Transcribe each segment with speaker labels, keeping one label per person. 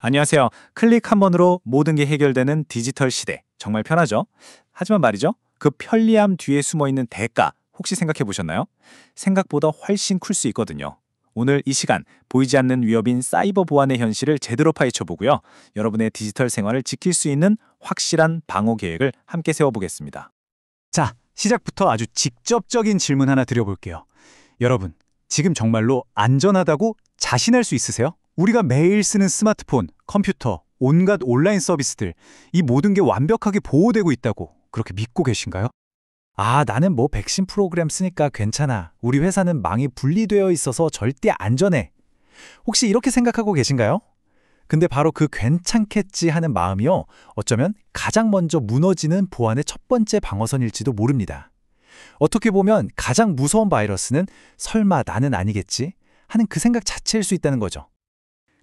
Speaker 1: 안녕하세요. 클릭 한 번으로 모든 게 해결되는 디지털 시대. 정말 편하죠? 하지만 말이죠. 그 편리함 뒤에 숨어 있는 대가 혹시 생각해 보셨나요? 생각보다 훨씬 클 수 있거든요. 오늘 이 시간 보이지 않는 위협인 사이버 보안의 현실을 제대로 파헤쳐 보고요. 여러분의 디지털 생활을 지킬 수 있는 확실한 방어 계획을 함께 세워보겠습니다.
Speaker 2: 자, 시작부터 아주 직접적인 질문 하나 드려볼게요. 여러분, 지금 정말로 안전하다고 자신할 수 있으세요? 우리가 매일 쓰는 스마트폰, 컴퓨터, 온갖 온라인 서비스들, 이 모든 게 완벽하게 보호되고 있다고 그렇게 믿고 계신가요? 아, 나는 뭐 백신 프로그램 쓰니까 괜찮아. 우리 회사는 망이 분리되어 있어서 절대 안전해. 혹시 이렇게 생각하고 계신가요? 근데 바로 그 괜찮겠지 하는 마음이요. 어쩌면 가장 먼저 무너지는 보안의 첫 번째 방어선일지도 모릅니다. 어떻게 보면 가장 무서운 바이러스는 설마 나는 아니겠지 하는 그 생각 자체일 수 있다는 거죠.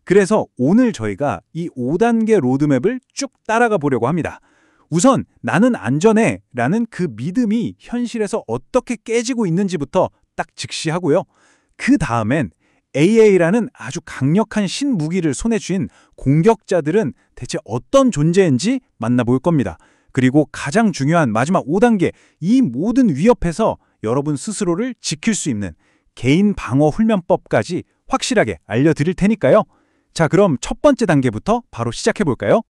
Speaker 2: 그래서 오늘 저희가 이 5단계 로드맵을 쭉 따라가 보려고 합니다. 우선 나는 안전해 라는 그 믿음이 현실에서 어떻게 깨지고 있는지부터 딱 직시하고요. 그 다음엔 AI라는 아주 강력한 신무기를 손에 쥔 공격자들은 대체 어떤 존재인지 만나볼 겁니다. 그리고 가장 중요한 마지막 5단계, 이 모든 위협에서 여러분 스스로를 지킬 수 있는 개인 방어 훈련법까지 확실하게 알려드릴 테니까요. 자, 그럼 첫 번째 단계부터 바로 시작해 볼까요?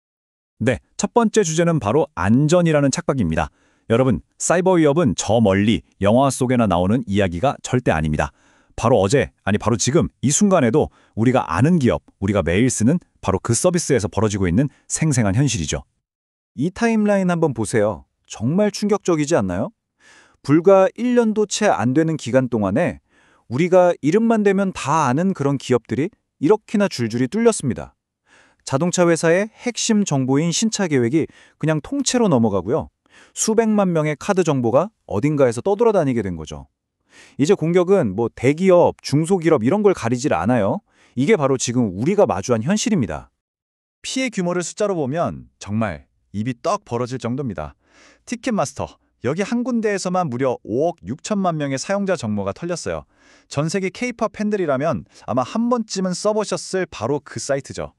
Speaker 3: 네, 첫 번째 주제는 바로 안전이라는 착각입니다. 여러분, 사이버 위협은 저 멀리 영화 속에나 나오는 이야기가 절대 아닙니다. 바로 어제, 아니 바로 지금 이 순간에도 우리가 아는 기업, 우리가 매일 쓰는 바로 그 서비스에서 벌어지고 있는 생생한 현실이죠.
Speaker 2: 이 타임라인 한번 보세요. 정말 충격적이지 않나요? 불과 1년도 채 안 되는 기간 동안에 우리가 이름만 대면 다 아는 그런 기업들이 이렇게나 줄줄이 뚫렸습니다. 자동차 회사의 핵심 정보인 신차 계획이 그냥 통째로 넘어가고요. 수백만 명의 카드 정보가 어딘가에서 떠돌아다니게 된 거죠. 이제 공격은 뭐 대기업, 중소기업 이런 걸 가리질 않아요. 이게 바로 지금 우리가 마주한 현실입니다.
Speaker 4: 피해 규모를 숫자로 보면 정말 입이 떡 벌어질 정도입니다. 티켓마스터, 여기 한 군데에서만 무려 5억 6천만 명의 사용자 정보가 털렸어요. 전 세계 K-팝 팬들이라면 아마 한 번쯤은 써보셨을 바로 그 사이트죠.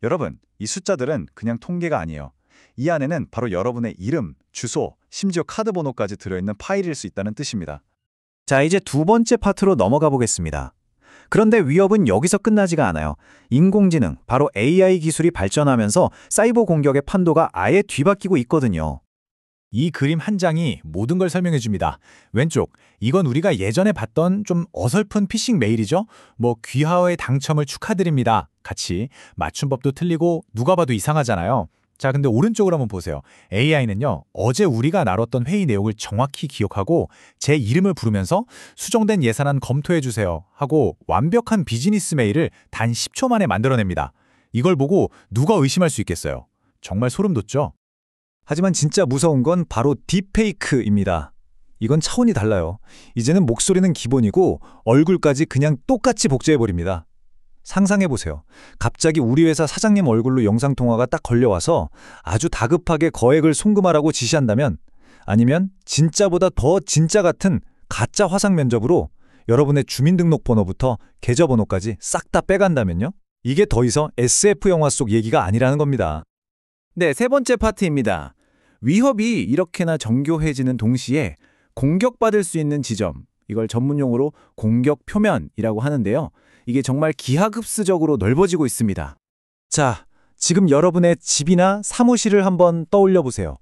Speaker 4: 여러분, 이 숫자들은 그냥 통계가 아니에요. 이 안에는 바로 여러분의 이름, 주소, 심지어 카드 번호까지 들어있는 파일일 수 있다는 뜻입니다.
Speaker 2: 자, 이제 두 번째 파트로 넘어가 보겠습니다. 그런데 위협은 여기서 끝나지가 않아요. 인공지능, 바로 AI 기술이 발전하면서 사이버 공격의 판도가 아예 뒤바뀌고 있거든요. 이 그림 한 장이 모든 걸 설명해 줍니다. 왼쪽, 이건 우리가 예전에 봤던 좀 어설픈 피싱 메일이죠. 뭐 귀하의 당첨을 축하드립니다. 같이 맞춤법도 틀리고 누가 봐도 이상하잖아요. 자, 근데 오른쪽으로 한번 보세요. AI는요, 어제 우리가 나눴던 회의 내용을 정확히 기억하고 제 이름을 부르면서 수정된 예산안 검토해 주세요 하고 완벽한 비즈니스 메일을 단 10초 만에 만들어냅니다. 이걸 보고 누가 의심할 수 있겠어요? 정말 소름 돋죠? 하지만 진짜 무서운 건 바로 딥페이크입니다. 이건 차원이 달라요. 이제는 목소리는 기본이고 얼굴까지 그냥 똑같이 복제해버립니다. 상상해보세요. 갑자기 우리 회사 사장님 얼굴로 영상통화가 딱 걸려와서 아주 다급하게 거액을 송금하라고 지시한다면, 아니면 진짜보다 더 진짜 같은 가짜 화상 면접으로 여러분의 주민등록번호부터 계좌번호까지 싹 다 빼간다면요? 이게 더 이상 SF 영화 속 얘기가 아니라는 겁니다. 네, 세 번째 파트입니다. 위협이 이렇게나 정교해지는 동시에 공격받을 수 있는 지점, 이걸 전문용어로 공격 표면이라고 하는데요. 이게 정말 기하급수적으로 넓어지고 있습니다. 자, 지금 여러분의 집이나 사무실을 한번 떠올려 보세요.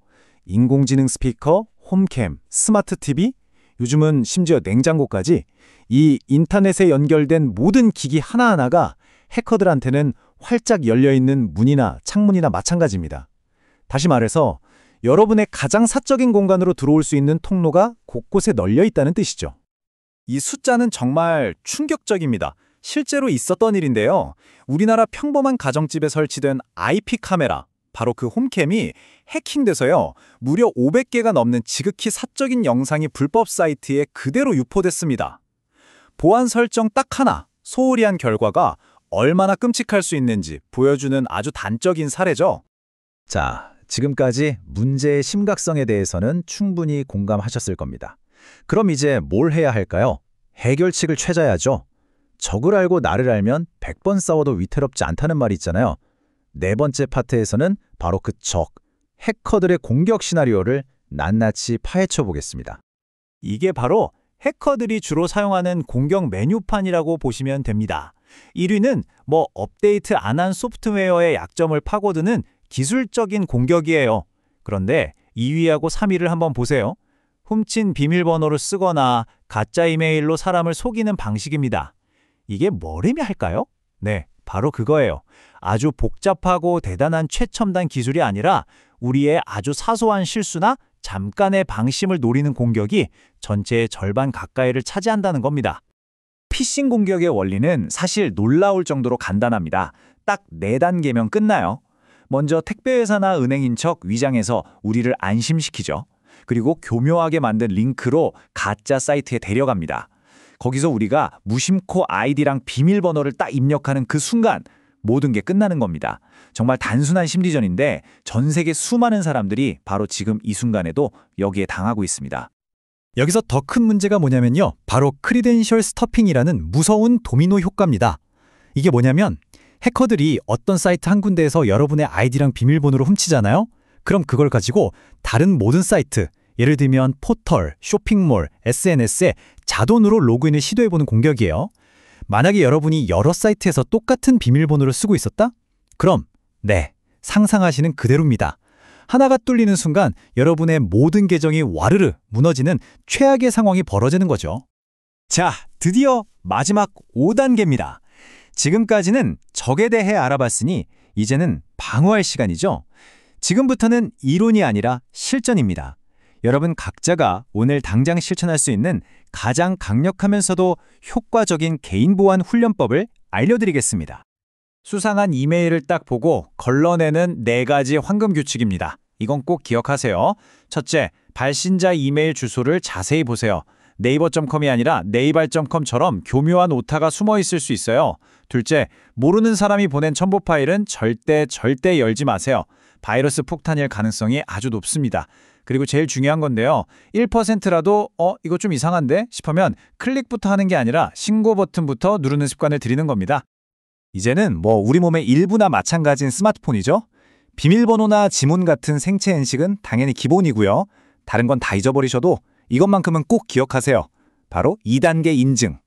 Speaker 2: 인공지능 스피커, 홈캠, 스마트 TV, 요즘은 심지어 냉장고까지 이 인터넷에 연결된 모든 기기 하나하나가 해커들한테는 활짝 열려있는 문이나 창문이나 마찬가지입니다. 다시 말해서 여러분의 가장 사적인 공간으로 들어올 수 있는 통로가 곳곳에 널려 있다는 뜻이죠. 이 숫자는 정말 충격적입니다. 실제로 있었던 일인데요. 우리나라 평범한 가정집에 설치된 IP 카메라, 바로 그 홈캠이 해킹돼서요. 무려 500개가 넘는 지극히 사적인 영상이 불법 사이트에 그대로 유포됐습니다. 보안 설정 딱 하나, 소홀히 한 결과가 얼마나 끔찍할 수 있는지 보여주는 아주 단적인 사례죠. 자, 지금까지 문제의 심각성에 대해서는 충분히 공감하셨을 겁니다. 그럼 이제 뭘 해야 할까요? 해결책을 찾아야죠. 적을 알고 나를 알면 100번 싸워도 위태롭지 않다는 말이 있잖아요. 네 번째 파트에서는 바로 그 해커들의 공격 시나리오를 낱낱이 파헤쳐 보겠습니다.
Speaker 1: 이게 바로 해커들이 주로 사용하는 공격 메뉴판이라고 보시면 됩니다. 1위는 업데이트 안 한 소프트웨어의 약점을 파고드는 기술적인 공격이에요. 그런데 2위하고 3위를 한번 보세요. 훔친 비밀번호를 쓰거나 가짜 이메일로 사람을 속이는 방식입니다. 이게 뭘 의미할까요? 네, 바로 그거예요. 아주 복잡하고 대단한 최첨단 기술이 아니라 우리의 아주 사소한 실수나 잠깐의 방심을 노리는 공격이 전체의 절반 가까이를 차지한다는 겁니다. 피싱 공격의 원리는 사실 놀라울 정도로 간단합니다. 딱 4단계면 끝나요. 먼저 택배회사나 은행인 척 위장해서 우리를 안심시키죠. 그리고 교묘하게 만든 링크로 가짜 사이트에 데려갑니다. 거기서 우리가 무심코 아이디랑 비밀번호를 딱 입력하는 그 순간 모든 게 끝나는 겁니다. 정말 단순한 심리전인데 전 세계 수많은 사람들이 바로 지금 이 순간에도 여기에 당하고 있습니다.
Speaker 3: 여기서 더 큰 문제가 뭐냐면요. 바로 크리덴셜 스터핑이라는 무서운 도미노 효과입니다. 이게 뭐냐면 해커들이 어떤 사이트 한 군데에서 여러분의 아이디랑 비밀번호를 훔치잖아요. 그럼 그걸 가지고 다른 모든 사이트, 예를 들면 포털, 쇼핑몰, SNS에 자동으로 로그인을 시도해보는 공격이에요. 만약에 여러분이 여러 사이트에서 똑같은 비밀번호를 쓰고 있었다? 그럼 상상하시는 그대로입니다. 하나가 뚫리는 순간 여러분의 모든 계정이 와르르 무너지는 최악의 상황이 벌어지는 거죠.
Speaker 1: 자, 드디어 마지막 5단계입니다. 지금까지는 적에 대해 알아봤으니 이제는 방어할 시간이죠. 지금부터는 이론이 아니라 실전입니다. 여러분 각자가 오늘 당장 실천할 수 있는 가장 강력하면서도 효과적인 개인 보안 훈련법을 알려드리겠습니다. 수상한 이메일을 딱 보고 걸러내는 4가지 황금 규칙입니다. 이건 꼭 기억하세요. 첫째, 발신자 이메일 주소를 자세히 보세요. 네이버.com이 아니라 네이발.com처럼 교묘한 오타가 숨어 있을 수 있어요. 둘째, 모르는 사람이 보낸 첨부 파일은 절대 열지 마세요. 바이러스 폭탄일 가능성이 아주 높습니다. 그리고 제일 중요한 건데요. 1%라도 이거 좀 이상한데 싶으면 클릭부터 하는 게 아니라 신고 버튼부터 누르는 습관을 들이는 겁니다. 이제는 우리 몸의 일부나 마찬가지인 스마트폰이죠. 비밀번호나 지문 같은 생체 인식은 당연히 기본이고요. 다른 건 다 잊어버리셔도 이것만큼은 꼭 기억하세요. 바로 2단계 인증.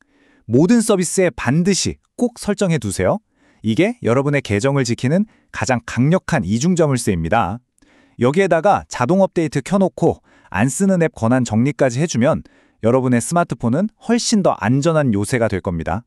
Speaker 1: 모든 서비스에 반드시 꼭 설정해 두세요. 이게 여러분의 계정을 지키는 가장 강력한 이중점을세입니다. 여기에다가 자동 업데이트 켜놓고 안 쓰는 앱 권한 정리까지 해주면 여러분의 스마트폰은 훨씬 더 안전한 요새가 될 겁니다.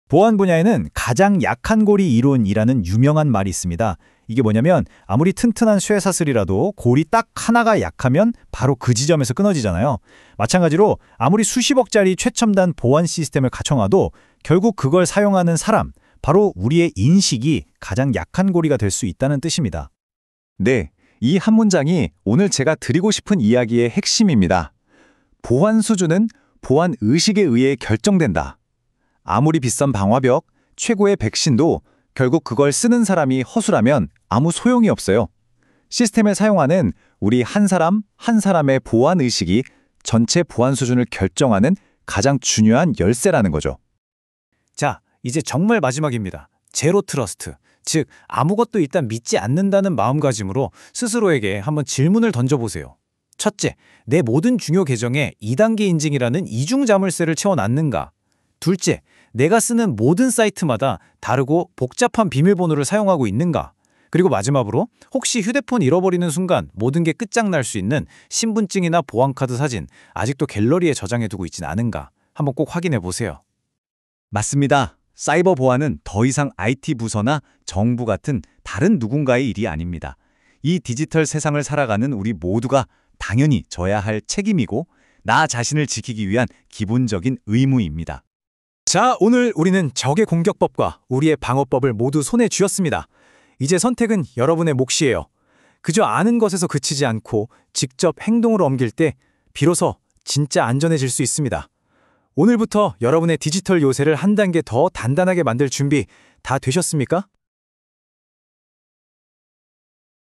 Speaker 1: 보안 분야에는 가장 약한 고리 이론이라는 유명한 말이 있습니다. 이게 뭐냐면 아무리 튼튼한 쇠사슬이라도 고리 딱 하나가 약하면 바로 그 지점에서 끊어지잖아요. 마찬가지로 아무리 수십억짜리 최첨단 보안 시스템을 갖춰놔도 결국 그걸 사용하는 사람, 바로 우리의 인식이 가장 약한 고리가 될 수 있다는 뜻입니다.
Speaker 4: 네, 이 한 문장이 오늘 제가 드리고 싶은 이야기의 핵심입니다. 보안 수준은 보안 의식에 의해 결정된다. 아무리 비싼 방화벽, 최고의 백신도 결국 그걸 쓰는 사람이 허술하면 아무 소용이 없어요. 시스템을 사용하는 우리 한 사람 한 사람의 보안 의식이 전체 보안 수준을 결정하는 가장 중요한 열쇠라는 거죠.
Speaker 1: 자, 이제 정말 마지막입니다. 제로 트러스트. 즉, 아무것도 일단 믿지 않는다는 마음가짐으로 스스로에게 한번 질문을 던져보세요. 첫째, 내 모든 중요 계정에 2단계 인증이라는 이중 자물쇠를 채워놨는가? 둘째, 내가 쓰는 모든 사이트마다 다르고 복잡한 비밀번호를 사용하고 있는가? 그리고 마지막으로 혹시 휴대폰 잃어버리는 순간 모든 게 끝장날 수 있는 신분증이나 보안카드 사진 아직도 갤러리에 저장해두고 있진 않은가? 한번 꼭 확인해 보세요.
Speaker 4: 맞습니다. 사이버 보안은 더 이상 IT 부서나 정부 같은 다른 누군가의 일이 아닙니다. 이 디지털 세상을 살아가는 우리 모두가 당연히 져야 할 책임이고 나 자신을 지키기 위한 기본적인 의무입니다.
Speaker 1: 자, 오늘 우리는 적의 공격법과 우리의 방어법을 모두 손에 쥐었습니다. 이제 선택은 여러분의 몫이에요. 그저 아는 것에서 그치지 않고 직접 행동으로 옮길 때 비로소 진짜 안전해질 수 있습니다. 오늘부터 여러분의 디지털 요새를 한 단계 더 단단하게 만들 준비 다 되셨습니까?